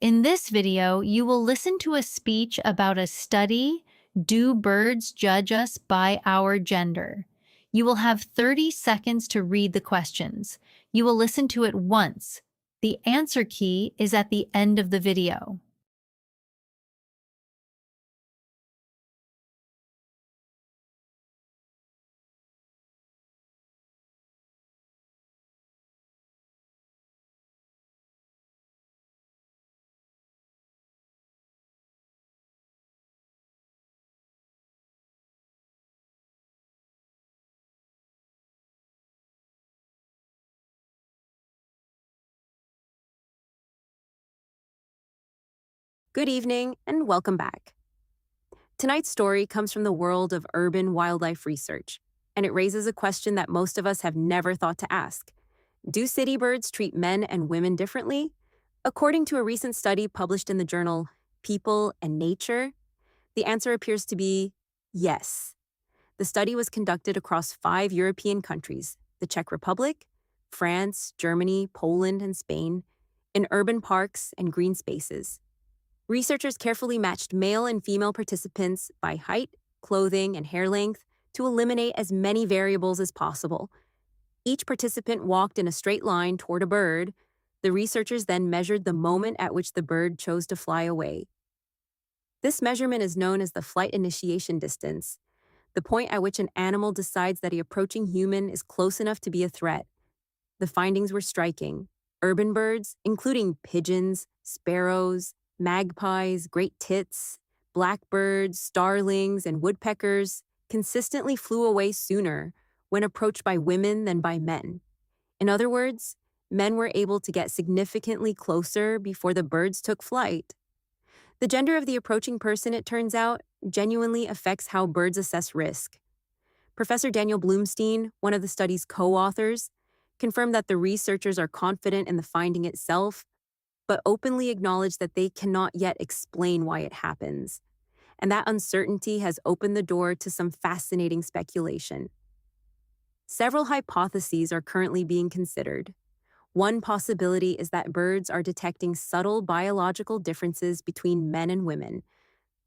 In this video, you will listen to a speech about a study, Do Birds Judge Us by Our Gender? You will have 30 seconds to read the questions. You will listen to it once. The answer key is at the end of the video. Good evening and welcome back. Tonight's story comes from the world of urban wildlife research, and it raises a question that most of us have never thought to ask. Do city birds treat men and women differently? According to a recent study published in the journal People and Nature, the answer appears to be yes. The study was conducted across 5 European countries, the Czech Republic, France, Germany, Poland, and Spain, in urban parks and green spaces. Researchers carefully matched male and female participants by height, clothing, and hair length to eliminate as many variables as possible. Each participant walked in a straight line toward a bird. The researchers then measured the moment at which the bird chose to fly away. This measurement is known as the flight initiation distance, the point at which an animal decides that an approaching human is close enough to be a threat. The findings were striking. Urban birds, including pigeons, sparrows, magpies, great tits, blackbirds, starlings, and woodpeckers consistently flew away sooner when approached by women than by men. In other words, men were able to get significantly closer before the birds took flight. The gender of the approaching person, it turns out, genuinely affects how birds assess risk. Professor Daniel Bloomstein, one of the study's co-authors, confirmed that the researchers are confident in the finding itself, but openly acknowledge that they cannot yet explain why it happens. And that uncertainty has opened the door to some fascinating speculation. Several hypotheses are currently being considered. One possibility is that birds are detecting subtle biological differences between men and women,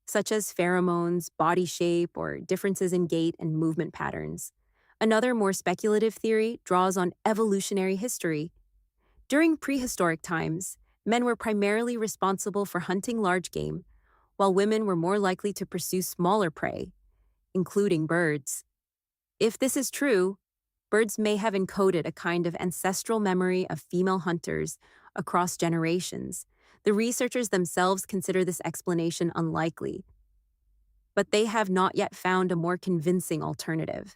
such as pheromones, body shape, or differences in gait and movement patterns. Another more speculative theory draws on evolutionary history. During prehistoric times, men were primarily responsible for hunting large game, while women were more likely to pursue smaller prey, including birds. If this is true, birds may have encoded a kind of ancestral memory of female hunters across generations. The researchers themselves consider this explanation unlikely, but they have not yet found a more convincing alternative.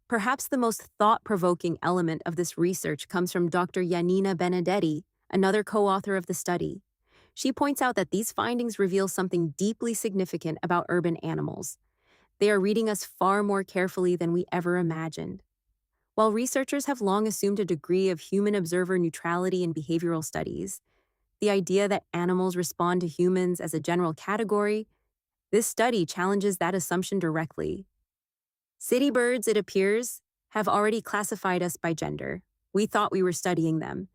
Perhaps the most thought-provoking element of this research comes from Dr. Janina Benedetti, another co-author of the study. She points out that these findings reveal something deeply significant about urban animals. They are reading us far more carefully than we ever imagined. While researchers have long assumed a degree of human observer neutrality in behavioral studies, the idea that animals respond to humans as a general category, this study challenges that assumption directly. City birds, it appears, have already classified us by gender. We thought we were studying them.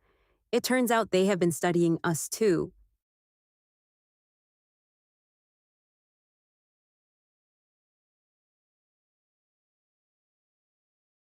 It turns out they have been studying us too.